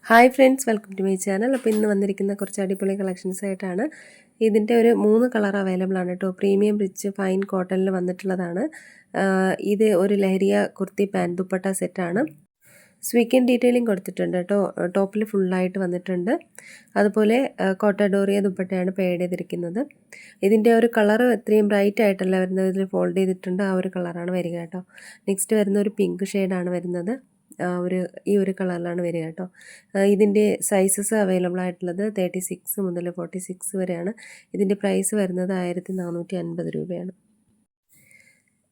Hi friends, welcome to my channel. അപ്പോൾ ഇന്ന് വന്നിരിക്കുന്ന കുറച്ച് അടിപൊളി കളക്ഷൻസ് ആയിട്ടാണ്. ഇതിൻ്റെ ഒരു 3 കളർ അവൈലബിൾ ആണ് കേട്ടോ. പ്രീമിയം റിച്ച് ഫൈൻ കോട്ടണിൽ വന്നിട്ടുള്ളതാണ്. ഇത് ഒരു ലഹരിയ കുർത്തി പാൻറ് ദുപ്പട്ട സെറ്റാണ്. സ്വീക്കൻ ഡീറ്റെയിലിംഗ് കൊടുത്തിട്ടുണ്ട് കേട്ടോ. ടോപ്പിൽ ഫുള്ളായിട്ട് വന്നിട്ടുണ്ട്. അതുപോലെ കോട്ടഡോറിയ ദുപ്പട്ടയാണ് പെയ്ഡ് ചെയ്തിരിക്കുന്നത്. ഇതിൻ്റെ ഒരു കളർ എത്രയും ബ്രൈറ്റ് ആയിട്ടല്ല വരുന്നത്, ഇതിൽ ഫോൾഡ് ചെയ്തിട്ടുണ്ട്. ആ ഒരു കളറാണ് വരിക കേട്ടോ. നെക്സ്റ്റ് വരുന്ന ഒരു പിങ്ക് ഷെയ്ഡാണ് വരുന്നത്. ഈ ഒരു കളറിലാണ് വരിക കേട്ടോ. ഇതിൻ്റെ സൈസസ് അവൈലബിൾ ആയിട്ടുള്ളത് 36 മുതൽ 46 വരെയാണ്. ഇതിൻ്റെ പ്രൈസ് വരുന്നത് 1450 രൂപയാണ്.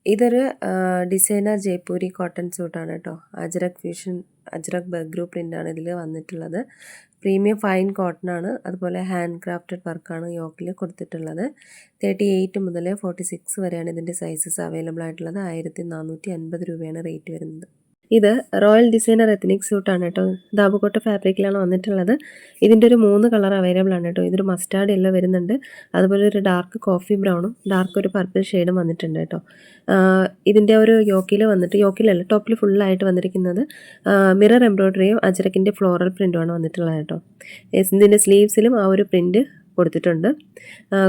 ഇതൊരു ഡിസൈനർ ജയ്പൂരി കോട്ടൺ സൂട്ടാണ് കേട്ടോ. അജ്രക് ഫ്യൂഷൻ അജ്രക് ബഗ്രു പ്രിൻ്റാണ് ഇതിൽ വന്നിട്ടുള്ളത്. പ്രീമിയം ഫൈൻ കോട്ടൺ ആണ്. അതുപോലെ ഹാൻഡ് ക്രാഫ്റ്റഡ് വർക്കാണ് യോക്കിൽ കൊടുത്തിട്ടുള്ളത്. 38 മുതൽ 46 വരെയാണ് ഇതിൻ്റെ സൈസസ് അവൈലബിൾ ആയിട്ടുള്ളത്. 1450 രൂപയാണ് റേറ്റ് വരുന്നത്. ഇത് റോയൽ ഡിസൈനർ എത്നിക് സൂട്ടാണ് കേട്ടോ. ദാബുക്കോട്ട ഫാബ്രിക്കിലാണ് വന്നിട്ടുള്ളത്. ഇതിൻ്റെ ഒരു 3 കളർ അവൈലബിൾ ആണ് കേട്ടോ. ഇതൊരു മസ്റ്റാർഡ് യെല്ലോ വരുന്നുണ്ട്. അതുപോലെ ഒരു ഡാർക്ക് കോഫി ബ്രൗണും ഡാർക്ക് ഒരു പർപ്പിൾ ഷെയ്ഡും വന്നിട്ടുണ്ട് കേട്ടോ. ഇതിൻ്റെ ഒരു യോക്കിലല്ല ടോപ്പിൽ ഫുള്ളായിട്ട് വന്നിരിക്കുന്നത് മിറർ എംബ്രോയ്ഡറിയും അജ്രക്കിൻ്റെ ഫ്ലോറൽ പ്രിൻറ്റുമാണ് വന്നിട്ടുള്ളത് കേട്ടോ. ഇതിൻ്റെ സ്ലീവ്സിലും ആ ഒരു പ്രിൻറ്റ് കൊടുത്തിട്ടുണ്ട്.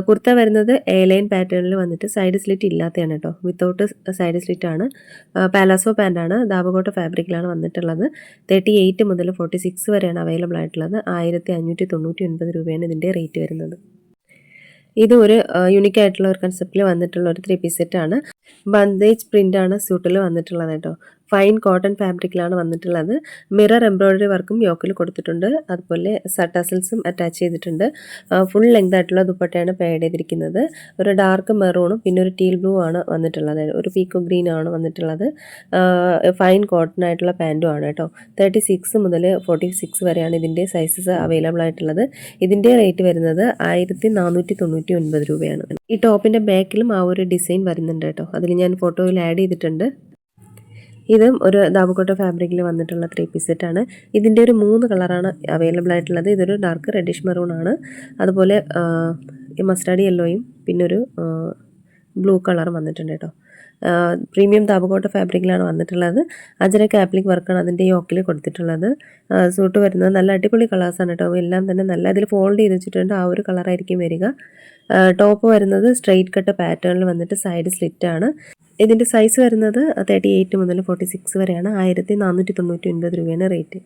കുർത്ത വരുന്നത് എ ലൈൻ പാറ്റേണിൽ വന്നിട്ട് സൈഡ് സ്ലിറ്റ് ഇല്ലാത്തതാണ് കേട്ടോ. വിത്തൗട്ട് സൈഡ് സ്ലിറ്റ് ആണ്. പാലാസോ പാൻ്റാണ്. ദാബുക്കോട്ട ഫാബ്രിക്കിലാണ് വന്നിട്ടുള്ളത്. 38 മുതൽ 46 വരെയാണ് അവൈലബിൾ ആയിട്ടുള്ളത്. 1599 രൂപയാണ് ഇതിൻ്റെ റേറ്റ് വരുന്നത്. ഇത് ഒരു യൂണിക് ആയിട്ടുള്ള ഒരു കൺസെപ്റ്റിൽ വന്നിട്ടുള്ള ഒരു 3 പീസ് സെറ്റാണ്. ബന്ദേജ് പ്രിൻ്റാണ് സ്യൂട്ടിൽ വന്നിട്ടുള്ളത് കേട്ടോ. ഫൈൻ കോട്ടൺ ഫാബ്രിക്കിലാണ് വന്നിട്ടുള്ളത്. മിറർ എംബ്രോയ്ഡറി വർക്കും യോക്കിൽ കൊടുത്തിട്ടുണ്ട്. അതുപോലെ സട്ടാസിൽസും അറ്റാച്ച് ചെയ്തിട്ടുണ്ട്. ഫുൾ ലെങ്ത് ആയിട്ടുള്ള ദുപ്പട്ടയാണ് പെയ്ഡ് ചെയ്തിരിക്കുന്നത്. ഒരു ഡാർക്ക് മെറൂണും പിന്നെ ഒരു ടീൽ ബ്ലൂ ആണ് വന്നിട്ടുള്ളത്. ഒരു പീക്കോ ഗ്രീൻ ആണ് വന്നിട്ടുള്ളത്. ഫൈൻ കോട്ടൺ ആയിട്ടുള്ള പാൻറ്റും ആണ് കേട്ടോ. 36 മുതൽ 46 വരെയാണ് ഇതിൻ്റെ സൈസസ് അവൈലബിൾ ആയിട്ടുള്ളത്. ഇതിൻ്റെ റേറ്റ് വരുന്നത് 1499 രൂപയാണ്. ഈ ടോപ്പിൻ്റെ ബാക്കിലും ആ ഒരു ഡിസൈൻ വരുന്നുണ്ട് കേട്ടോ. അതിൽ ഞാൻ ഫോട്ടോയിൽ ആഡ് ചെയ്തിട്ടുണ്ട്. ഇതും ഒരു ദാബുക്കോട്ട ഫാബ്രിക്കിൽ വന്നിട്ടുള്ള 3 പീസ് സെറ്റാണ്. ഇതിൻ്റെ ഒരു 3 കളറാണ് അവൈലബിൾ ആയിട്ടുള്ളത്. ഇതൊരു ഡാർക്ക് റെഡിഷ് മെറൂൺ ആണ്. അതുപോലെ മസ്റ്റാർഡ് യെല്ലോയും പിന്നെ ഒരു ബ്ലൂ കളറും വന്നിട്ടുണ്ട് കേട്ടോ. പ്രീമിയം ദാബുക്കോട്ട ഫാബ്രിക്കിലാണ് വന്നിട്ടുള്ളത്. അജ്രക് ആപ്ലിക് വർക്കാണ് അതിൻ്റെ യോക്കിൽ കൊടുത്തിട്ടുള്ളത്. സൂട്ട് വരുന്നത് നല്ല അടിപൊളി കളേഴ്സാണ് കേട്ടോ. എല്ലാം തന്നെ നല്ല ഇതിൽ ഫോൾഡ് ചെയ്ത് വെച്ചിട്ടുണ്ട്. ആ ഒരു കളറായിരിക്കും വരിക. ടോപ്പ് വരുന്നത് സ്ട്രെയിറ്റ് കട്ട് പാറ്റേണിൽ വന്നിട്ട് സൈഡ് സ്ലിറ്റ് ആണ്. ഇതിൻ്റെ സൈസ് വരുന്നത് 38 മുതൽ 46 വരെയാണ്. 1499 രൂപയാണ് റേറ്റ്.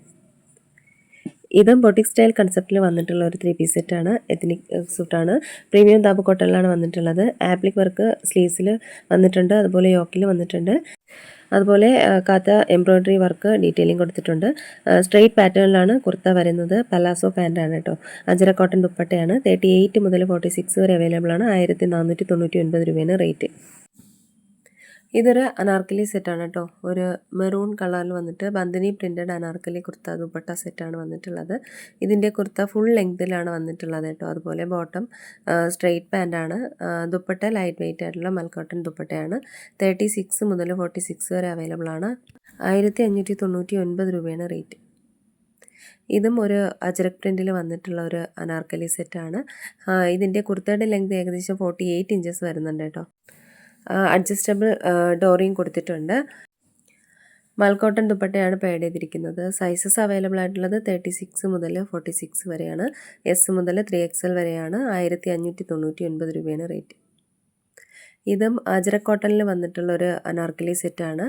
ഇതും ബൊട്ടിക് സ്റ്റൈൽ കൺസെപ്റ്റിൽ വന്നിട്ടുള്ള ഒരു 3 പീസ് സെറ്റാണ്. എത്നിക് സൂട്ടാണ്. പ്രീമിയം ദാബു കോട്ടണിലാണ് വന്നിട്ടുള്ളത്. ആപ്ലിക് വർക്ക് സ്ലീവ്സിൽ വന്നിട്ടുണ്ട്. അതുപോലെ യോക്കിൽ വന്നിട്ടുണ്ട്. അതുപോലെ കാത്ത എംബ്രോയ്ഡറി വർക്ക് ഡീറ്റെയിലിംഗ് കൊടുത്തിട്ടുണ്ട്. സ്ട്രെയിറ്റ് പാറ്റേണിലാണ് കുർത്ത വരുന്നത്. പലാസോ പാൻ്റാണ് കേട്ടോ. അജ്ര കോട്ടൺ ദുപ്പട്ടയാണ്. 38 മുതൽ 46 വരെ അവൈലബിൾ ആണ്. 1499 രൂപയാണ് റേറ്റ്. ഇതൊരു അനാർക്കലി സെറ്റാണ് കേട്ടോ. ഒരു മെറൂൺ കളറിൽ വന്നിട്ട് ബന്ദിനി പ്രിൻറ്റഡ് അനാർക്കലി കുർത്ത ദുപ്പട്ട സെറ്റാണ് വന്നിട്ടുള്ളത്. ഇതിൻ്റെ കുർത്ത ഫുൾ ലെങ്തിലാണ് വന്നിട്ടുള്ളത് കേട്ടോ. അതുപോലെ ബോട്ടം സ്ട്രെയിറ്റ് പാൻ്റാണ്. ദുപ്പട്ട ലൈറ്റ് വെയിറ്റ് ആയിട്ടുള്ള മൽക്കോട്ടൺ ദുപ്പട്ടയാണ്. 36 മുതൽ 46 വരെ അവൈലബിൾ ആണ്. 1599 രൂപയാണ് റേറ്റ്. ഇതും ഒരു അജ്രക് പ്രിൻറ്റിൽ വന്നിട്ടുള്ള ഒരു അനാർക്കലി സെറ്റാണ്. ഇതിൻ്റെ കുർത്തയുടെ ലെങ്ത് ഏകദേശം 48 ഇഞ്ചസ് വരുന്നുണ്ട് കേട്ടോ. അഡ്ജസ്റ്റബിൾ ഡോറിയും കൊടുത്തിട്ടുണ്ട്. മൽക്കോട്ടൺ ദുപ്പട്ടയാണ് പെയ്ഡ് ചെയ്തിരിക്കുന്നത്. സൈസസ് അവൈലബിൾ ആയിട്ടുള്ളത് 36 മുതൽ 46 വരെയാണ്. എസ് മുതൽ 3XL വരെയാണ്. 1599 രൂപയാണ് റേറ്റ്. ഇതും അജ്രക് കോട്ടണിൽ വന്നിട്ടുള്ള ഒരു അനാർക്കലി സെറ്റാണ്.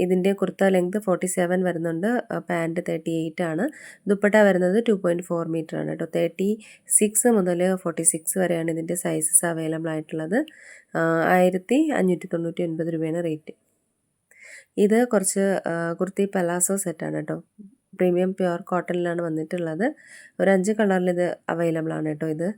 ഇതിൻ്റെ കുർത്ത ലെങ്ത് 47 വരുന്നുണ്ട്. പാൻറ്റ് 38 ആണ്. ദുപ്പട്ട വരുന്നത് 2.4 മീറ്റർ ആണ് കേട്ടോ. 36 മുതൽ 46 വരെയാണ് ഇതിൻ്റെ സൈസസ് അവൈലബിൾ ആയിട്ടുള്ളത്. 1599 രൂപയാണ് റേറ്റ്. ഇത് കുറച്ച് കുർത്തി പലാസോ സെറ്റാണ് കേട്ടോ. പ്രീമിയം പ്യുവർ കോട്ടണിലാണ് വന്നിട്ടുള്ളത്. ഒരു 5 കളറിൽ ഇത് അവൈലബിൾ ആണ് കേട്ടോ.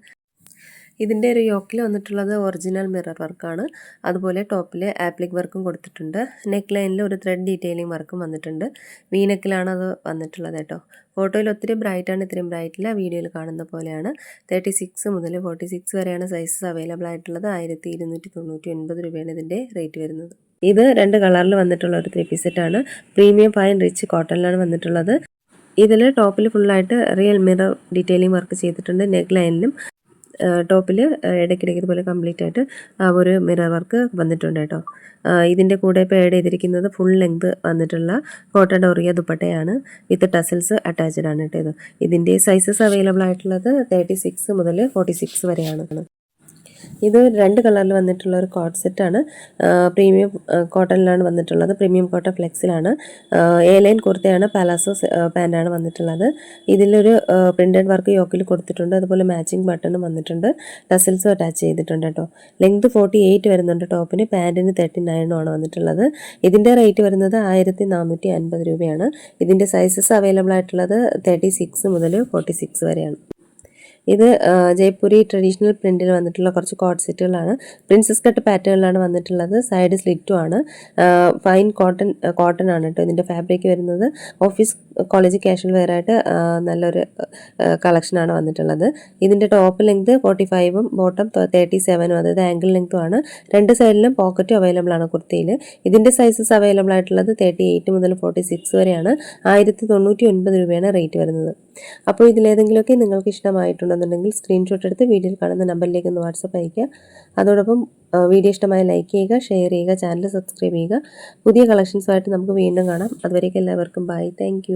ഇതിൻ്റെ ഒരു യോക്കിൽ വന്നിട്ടുള്ളത് ഒറിജിനൽ മിറർ വർക്കാണ്. അതുപോലെ ടോപ്പിൽ ആപ്ലിക് വർക്കും കൊടുത്തിട്ടുണ്ട്. നെക്ക് ലൈനിൽ ഒരു ത്രെഡ് ഡീറ്റെയിലിംഗ് വർക്കും വന്നിട്ടുണ്ട്. വീനെക്കിലാണ് അത് വന്നിട്ടുള്ളത് കേട്ടോ. ഫോട്ടോയിൽ ഒത്തിരി ബ്രൈറ്റാണ്, ഇത്രയും ബ്രൈറ്റില്ല. വീഡിയോയിൽ കാണുന്ന പോലെയാണ്. 36 മുതൽ 46 വരെയാണ് സൈസസ് അവൈലബിൾ ആയിട്ടുള്ളത്. 1299 രൂപയാണ് ഇതിൻ്റെ റേറ്റ് വരുന്നത്. ഇത് 2 കളറിൽ വന്നിട്ടുള്ള ഒരു 3 പീസ് സെറ്റാണ്. പ്രീമിയം ഫൈൻ റിച്ച് കോട്ടണിലാണ് വന്നിട്ടുള്ളത്. ഇതിൽ ടോപ്പിൽ ഫുള്ളായിട്ട് റിയൽ മിറർ ഡീറ്റെയിലിംഗ് വർക്ക് ചെയ്തിട്ടുണ്ട്. നെക്ക് ലൈനിലും ടോപ്പിൽ ഇടയ്ക്കിടയ്ക്ക് ഇതുപോലെ കംപ്ലീറ്റ് ആയിട്ട് ആ ഒരു മിറർ വർക്ക് വന്നിട്ടുണ്ട് കേട്ടോ. ഇതിൻ്റെ കൂടെ ഇപ്പോൾ ആഡ് ചെയ്തിരിക്കുന്നത് ഫുൾ ലെങ്ത് വന്നിട്ടുള്ള കോട്ടൺ ഡോറിയ ദുപ്പട്ടയാണ് വിത്ത് ടസൽസ് അറ്റാച്ച്ഡ് ആണ് കേട്ടോ. ഇതിൻ്റെ സൈസസ് അവൈലബിൾ ആയിട്ടുള്ളത് 36 മുതൽ 46 വരെയാണ്. ഇത് 2 കളറിൽ വന്നിട്ടുള്ള ഒരു കോട്ട് സെറ്റാണ്. പ്രീമിയം കോട്ടണിലാണ് വന്നിട്ടുള്ളത്. പ്രീമിയം കോട്ടൺ ഫ്ലെക്സിലാണ്. എ ലൈൻ കുർത്തയാണ്, പാലാസോ പാൻ്റാണ് വന്നിട്ടുള്ളത്. ഇതിലൊരു പ്രിൻറ്റഡ് വർക്ക് യോക്കിൽ കൊടുത്തിട്ടുണ്ട്. അതുപോലെ മാച്ചിങ് ബട്ടണും വന്നിട്ടുണ്ട്. ടസൽസും അറ്റാച്ച് ചെയ്തിട്ടുണ്ട് കേട്ടോ. ലെങ്ത് 48 വരുന്നുണ്ട് ടോപ്പിന്. പാൻറ്റിന് 39 ആണ് വന്നിട്ടുള്ളത്. ഇതിൻ്റെ റേറ്റ് വരുന്നത് 1450 രൂപയാണ്. ഇതിൻ്റെ സൈസസ് അവൈലബിൾ ആയിട്ടുള്ളത് 36 മുതൽ 46 വരെയാണ്. ഇത് ജയ്പൂരി ട്രഡീഷണൽ പ്രിൻറ്റിൽ വന്നിട്ടുള്ള കുറച്ച് കോട്ട് സെറ്റുകളാണ്. പ്രിൻസസ് കട്ട് പാറ്റേണിലാണ് വന്നിട്ടുള്ളത്. സൈഡ് സ്ലിറ്റും ആണ്. ഫൈൻ കോട്ടൺ ആണ് കേട്ടോ ഇതിൻ്റെ ഫാബ്രിക് വരുന്നത്. ഓഫീസ് കോളേജ് കാഷ്വൽ വെയർ ആയിട്ട് നല്ലൊരു കളക്ഷനാണ് വന്നിട്ടുള്ളത്. ഇതിൻ്റെ ടോപ്പ് ലെങ്ത് 45ഉം ബോട്ടം 37ഉം, അതായത് ആംഗിൾ ലെങ്ത്തും ആണ്. 2 സൈഡിലും പോക്കറ്റും അവൈലബിൾ ആണ് കുർത്തിയിൽ. ഇതിൻ്റെ സൈസസ് അവൈലബിൾ ആയിട്ടുള്ളത് 38 മുതൽ 46 വരെയാണ്. 1099 രൂപയാണ് റേറ്റ് വരുന്നത്. അപ്പോൾ ഇതിലേതെങ്കിലുമൊക്കെ നിങ്ങൾക്ക് ഇഷ്ടമായിട്ടുണ്ടെന്നുണ്ടെങ്കിൽ സ്ക്രീൻഷോട്ട് എടുത്ത് വീഡിയോയിൽ കാണുന്ന നമ്പറിലേക്ക് ഒന്ന് വാട്സപ്പ് അയയ്ക്കുക. അതോടൊപ്പം വീഡിയോ ഇഷ്ടമായി ലൈക്ക് ചെയ്യുക, ഷെയർ ചെയ്യുക, ചാനൽ സബ്സ്ക്രൈബ് ചെയ്യുക. പുതിയ കളക്ഷൻസുമായിട്ട് നമുക്ക് വീണ്ടും കാണാം. അതുവരേക്കും എല്ലാവർക്കും ബൈ. താങ്ക്